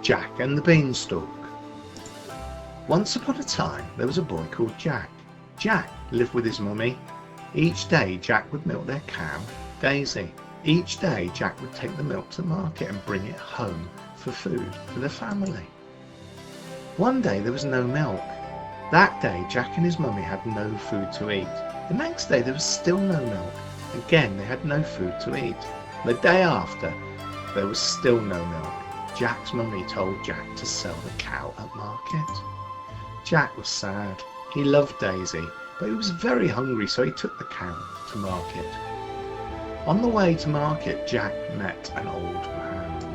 Jack and the Beanstalk. Once upon a time there was a boy called Jack. Jack lived with his mummy. Each day Jack would milk their cow, Daisy. Each day Jack would take the milk to market and bring it home for food for the family. One day there was no milk. That day Jack and his mummy had no food to eat. The next day there was still no milk. Again they had no food to eat. The day after there was still no milk. Jack's mummy told Jack to sell the cow at market. Jack was sad. He loved Daisy, but he was very hungry, so he took the cow to market. On the way to market, Jack met an old man.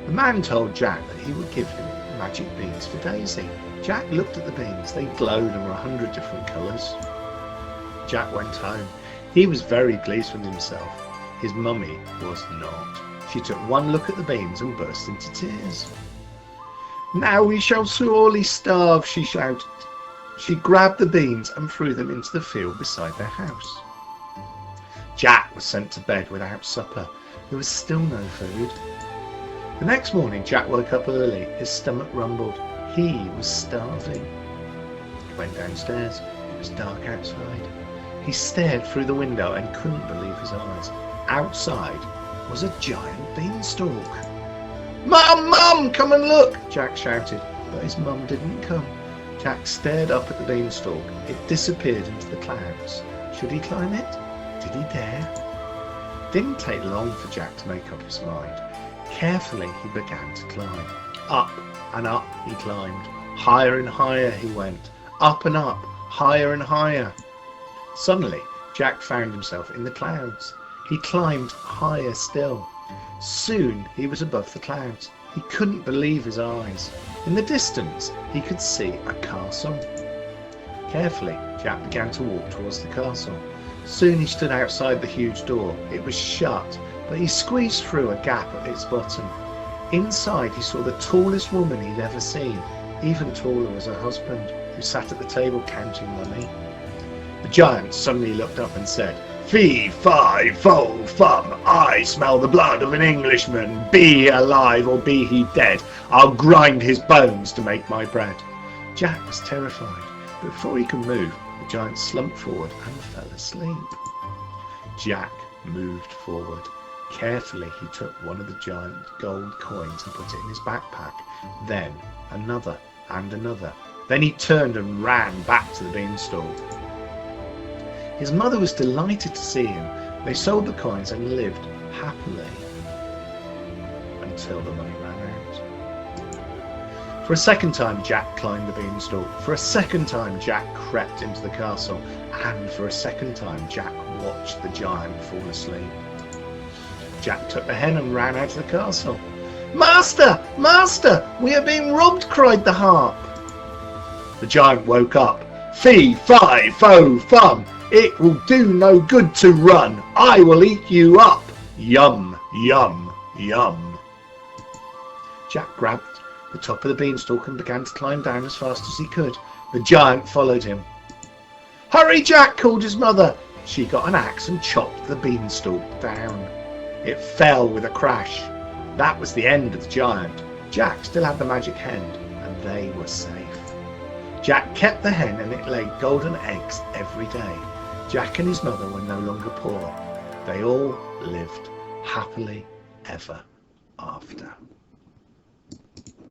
The man told Jack that he would give him magic beans for Daisy. Jack looked at the beans. They glowed and were 100 different colours. Jack went home. He was very pleased with himself. His mummy was not. She took one look at the beans and burst into tears. "Now we shall surely starve," she shouted. She grabbed the beans and threw them into the field beside their house. Jack was sent to bed without supper. There was still no food. The next morning Jack woke up early. His stomach rumbled. He was starving. He went downstairs. It was dark outside. He stared through the window and couldn't believe his eyes. Outside was a giant beanstalk. "Mum, Mum, come and look!" Jack shouted, but his mum didn't come. Jack stared up at the beanstalk. It disappeared into the clouds. Should he climb it? Did he dare? It didn't take long for Jack to make up his mind. Carefully he began to climb. Up and up he climbed. Higher and higher he went. Up and up, higher and higher. Suddenly Jack found himself in the clouds. He climbed higher still. Soon he was above the clouds. He couldn't believe his eyes. In the distance he could see a castle. Carefully Jack began to walk towards the castle. Soon he stood outside the huge door. It was shut, but he squeezed through a gap at its bottom. Inside he saw the tallest woman he'd ever seen. Even taller was her husband, who sat at the table counting money. The giant suddenly looked up and said, "Fee, fi, fo, fum, I smell the blood of an Englishman. Be he alive or be he dead, I'll grind his bones to make my bread." Jack was terrified, but before he could move, the giant slumped forward and fell asleep. Jack moved forward. Carefully he took one of the giant gold coins and put it in his backpack. Then another and another. Then he turned and ran back to the beanstalk. His mother was delighted to see him. They sold the coins and lived happily until the money ran out. For a second time Jack climbed the beanstalk. For a second time Jack crept into the castle. And for a second time Jack watched the giant fall asleep. Jack took the hen and ran out of the castle. "Master! Master! We are being robbed!" cried the harp. The giant woke up. "Fee, fi, fo, fum! It will do no good to run. I will eat you up. Yum, yum, yum." Jack grabbed the top of the beanstalk and began to climb down as fast as he could. The giant followed him. "Hurry, Jack!" called his mother. She got an axe and chopped the beanstalk down. It fell with a crash. That was the end of the giant. Jack still had the magic hen, and they were safe. Jack kept the hen, and it laid golden eggs every day. Jack and his mother were no longer poor. They all lived happily ever after.